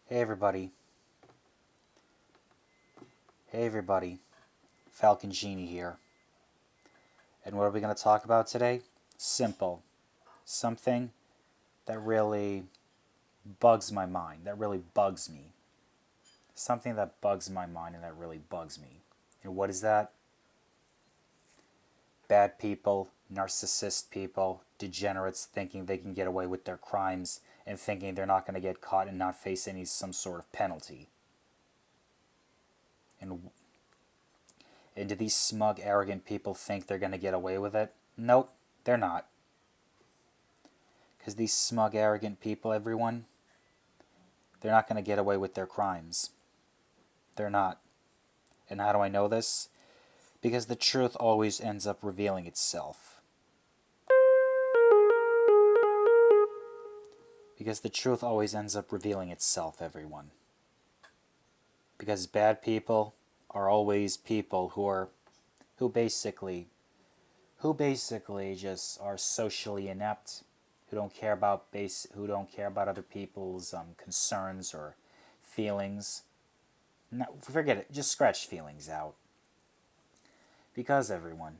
Hey everybody. Hey everybody. Falcon Genie here. And what are we going to talk about today? Simple. Something that really bugs my mind, that really bugs me. Something that bugs my mind and that really bugs me. And what is that? Bad people, narcissist people, degenerates thinking they can get away with their crimes and thinking they're not going to get caught and not face some sort of penalty. And do these smug, arrogant people think they're going to get away with it? Nope, they're not. Because these smug, arrogant people, everyone, they're not going to get away with their crimes. They're not. And how do I know this? Because the truth always ends up revealing itself. Because the truth always ends up revealing itself, everyone. Because bad people are always people who basically just are socially inept, who don't care about other people's concerns or feelings. No, forget it. Just scratch feelings out. Because everyone,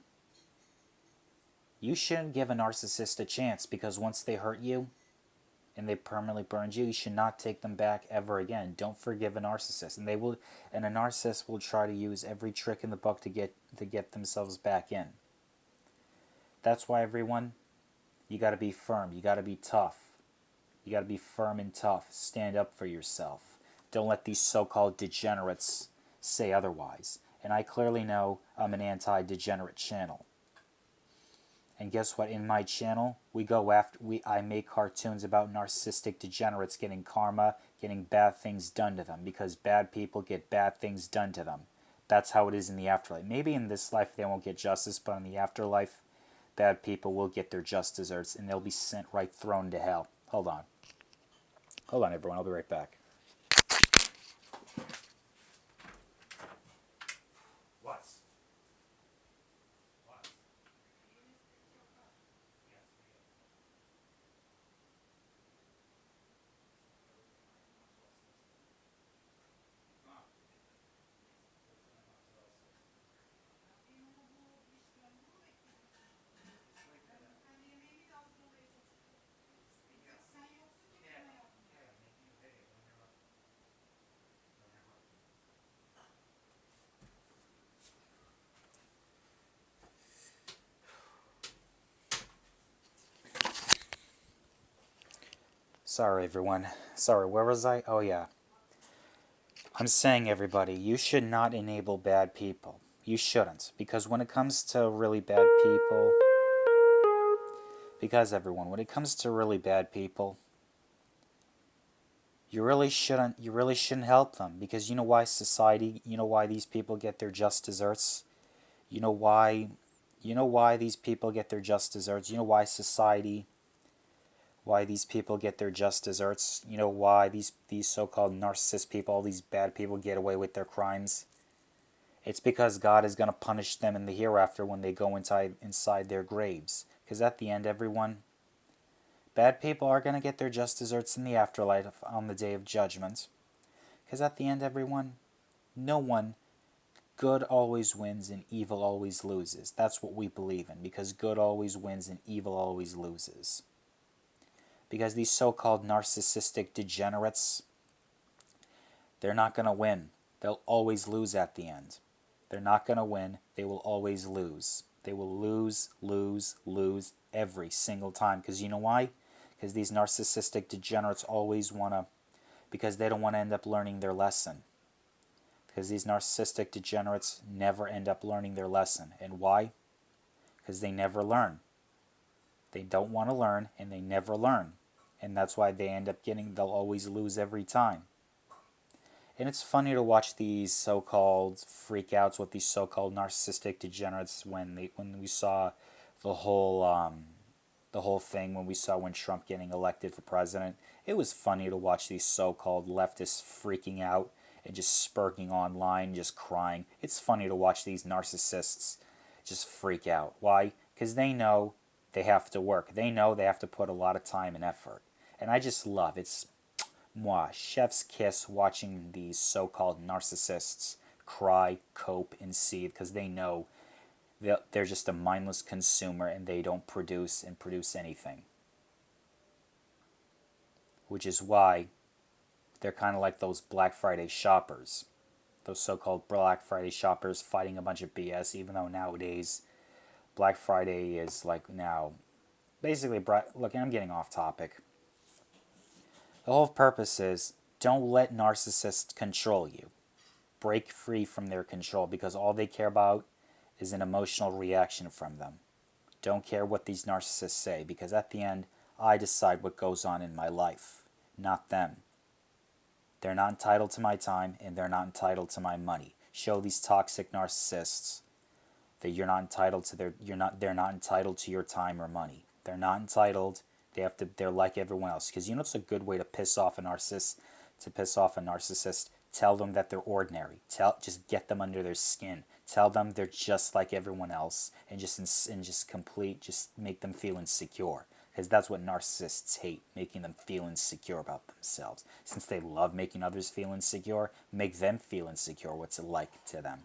you shouldn't give a narcissist a chance, because once they hurt you and they permanently burned you, you should not take them back ever again. Don't forgive a narcissist, and a narcissist will try to use every trick in the book to get themselves back in. That's why, everyone, you got to be firm. You got to be tough. You got to be firm and tough. Stand up for yourself. Don't let these so-called degenerates say otherwise. And I clearly know I'm an anti-degenerate channel. And guess what? In my channel, I make cartoons about narcissistic degenerates getting karma, getting bad things done to them, because bad people get bad things done to them. That's how it is in the afterlife. Maybe in this life they won't get justice, but in the afterlife, bad people will get their just desserts, and they'll be sent right thrown to hell. Hold on. Hold on, everyone. I'll be right back. What? Sorry, everyone. Sorry, where was I? Oh, yeah. I'm saying, everybody, you should not enable bad people. You shouldn't. Because when it comes to really bad people... Because, everyone, when it comes to really bad people, you really shouldn't help them. Because you know why these people get their just desserts? You know why these people get their just desserts? You know why these people get their just desserts? You know why these so-called narcissist people, all these bad people, get away with their crimes? It's because God is going to punish them in the hereafter when they go inside their graves. Because at the end, everyone, bad people are going to get their just desserts in the afterlife on the day of judgment. Because at the end, everyone, good always wins and evil always loses. That's what we believe in, because good always wins and evil always loses. Because these so-called narcissistic degenerates, they're not going to win. They'll always lose at the end. They're not going to win. They will always lose. They will lose, lose, lose every single time. Because you know why? Because these narcissistic degenerates always want to, because they don't want to end up learning their lesson. Because these narcissistic degenerates never end up learning their lesson. And why? Because they never learn. They don't want to learn, and they never learn. And that's why they'll always lose every time. And it's funny to watch these so-called freakouts with these so-called narcissistic degenerates when we saw the whole thing when Trump getting elected for president. It was funny to watch these so-called leftists freaking out and just spurting online, just crying. It's funny to watch these narcissists just freak out. Why? Because they know they have to work. They know they have to put a lot of time and effort. And I just love it. moi, chef's kiss watching these so-called narcissists cry, cope, and seethe because they know they're just a mindless consumer and they don't produce anything. Which is why they're kind of like those Black Friday shoppers. Those so-called Black Friday shoppers fighting a bunch of BS, even though nowadays Black Friday is like now basically, look, I'm getting off topic. The whole purpose is don't let narcissists control you. Break free from their control because all they care about is an emotional reaction from them. Don't care what these narcissists say because at the end, I decide what goes on in my life, not them. They're not entitled to my time and they're not entitled to my money. Show these toxic narcissists that you're not entitled to they're not entitled to your time or money. They're not entitled. They're like everyone else. Because you know it's a good way to piss off a narcissist, tell them that they're ordinary. Just get them under their skin. Tell them they're just like everyone else and just make them feel insecure. Because that's what narcissists hate, making them feel insecure about themselves. Since they love making others feel insecure, make them feel insecure. What's it like to them?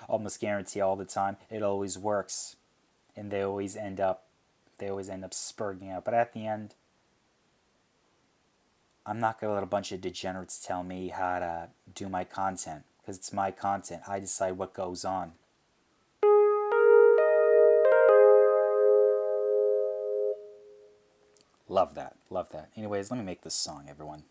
Almost guarantee all the time it always works, and they always end up spurting out. But at the end, I'm not gonna let a bunch of degenerates tell me how to do my content because it's my content. I decide what goes on. Love that, love that. Anyways, let me make this song, everyone.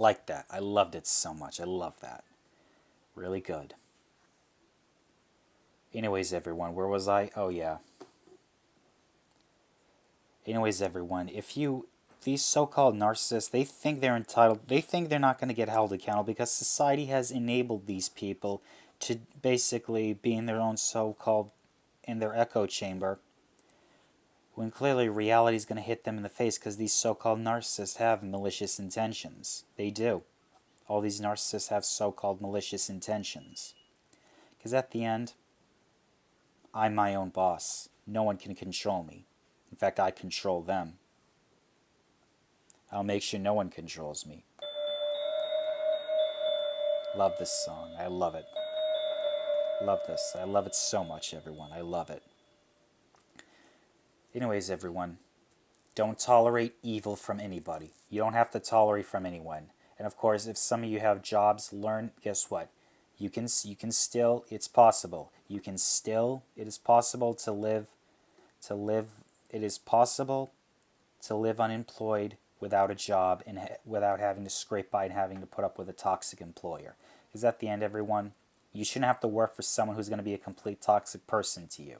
Like that. I loved it so much. I love that. Really good. Anyways, everyone, where was I? Oh, yeah. Anyways, everyone, these so-called narcissists, they think they're entitled, they think they're not going to get held accountable because society has enabled these people to basically be in their own so-called, in their echo chamber, when clearly reality is going to hit them in the face because these so-called narcissists have malicious intentions. They do. All these narcissists have so-called malicious intentions. Because at the end, I'm my own boss. No one can control me. In fact, I control them. I'll make sure no one controls me. Love this song. I love it. Love this. I love it so much, everyone. I love it. Anyways, everyone, don't tolerate evil from anybody. You don't have to tolerate from anyone. And of course, if some of you have jobs, learn, guess what? You can still, it's possible. You can still, it is possible to live, it is possible to live unemployed without a job and without having to scrape by and having to put up with a toxic employer. Because at the end, everyone, you shouldn't have to work for someone who's going to be a complete toxic person to you.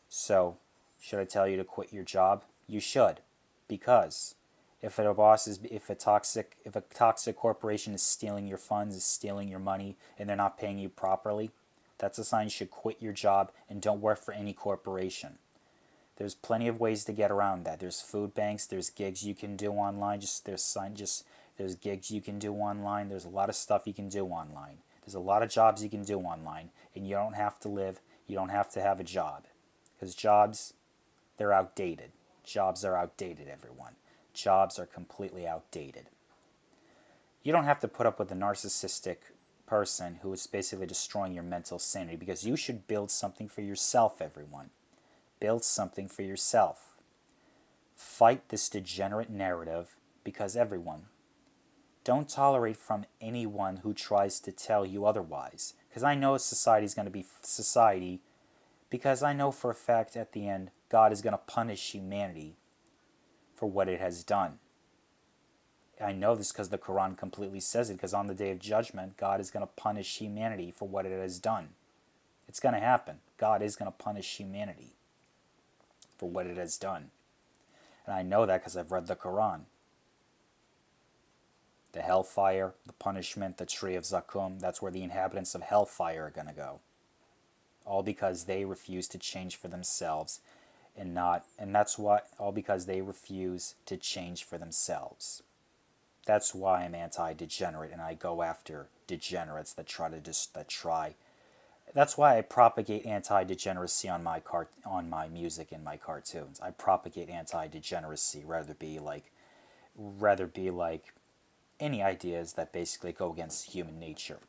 So, should I tell you to quit your job? You should, because if a toxic corporation is stealing your funds, is stealing your money, and they're not paying you properly, that's a sign you should quit your job and don't work for any corporation. There's plenty of ways to get around that. There's food banks. There's gigs you can do online. There's gigs you can do online. There's a lot of stuff you can do online. There's a lot of jobs you can do online, and you don't have to live. You don't have to have a job, because jobs, they're outdated. Jobs are outdated, everyone. Jobs are completely outdated. You don't have to put up with a narcissistic person who is basically destroying your mental sanity, because you should build something for yourself, everyone. Build something for yourself. Fight this degenerate narrative, because everyone, don't tolerate from anyone who tries to tell you otherwise. Because I know society Because I know for a fact at the end, God is going to punish humanity for what it has done. I know this because the Quran completely says it, because on the day of judgment, God is going to punish humanity for what it has done. It's going to happen. God is going to punish humanity for what it has done. And I know that because I've read the Quran. The hellfire, the punishment, the tree of Zakum, that's where the inhabitants of hellfire are going to go. All because they refuse to change for themselves and that's what, all because they refuse to change for themselves. That's why I'm anti-degenerate and I go after degenerates that try. That's why I propagate anti-degeneracy on my music and my cartoons. I propagate anti-degeneracy rather be like any ideas that basically go against human nature.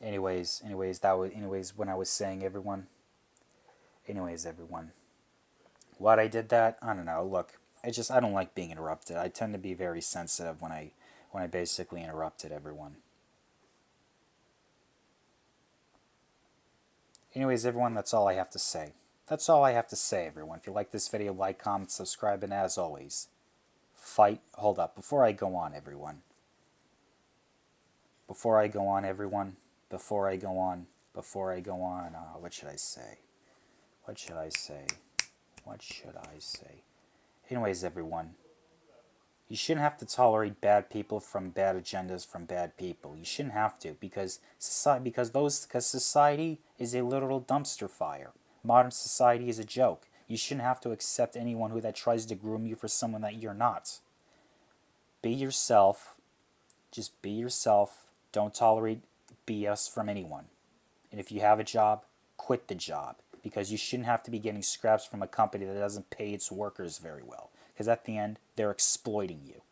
Anyways, when I was saying everyone. Anyways, everyone. Why I did that, I don't know. Look, I don't like being interrupted. I tend to be very sensitive when I basically interrupted everyone. Anyways, everyone, that's all I have to say. That's all I have to say, everyone. If you like this video, like, comment, subscribe, and as always, hold up, before I go on, everyone. Before I go on, everyone. Before I go on, what should I say? What should I say? What should I say? Anyways, everyone, you shouldn't have to tolerate bad people from bad agendas from bad people. You shouldn't have to, because society is a literal dumpster fire. Modern society is a joke. You shouldn't have to accept anyone that tries to groom you for someone that you're not. Be yourself. Just be yourself. Don't tolerate BS from anyone. And if you have a job, quit the job, because you shouldn't have to be getting scraps from a company that doesn't pay its workers very well, because at the end, they're exploiting you.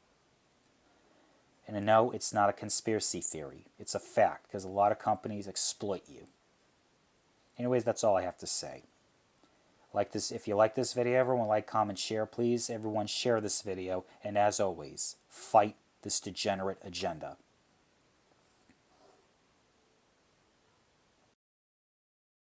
And no, it's not a conspiracy theory. It's a fact, because a lot of companies exploit you. Anyways, that's all I have to say. If you like this video, everyone like, comment, share. Please, everyone share this video. And as always, fight this degenerate agenda.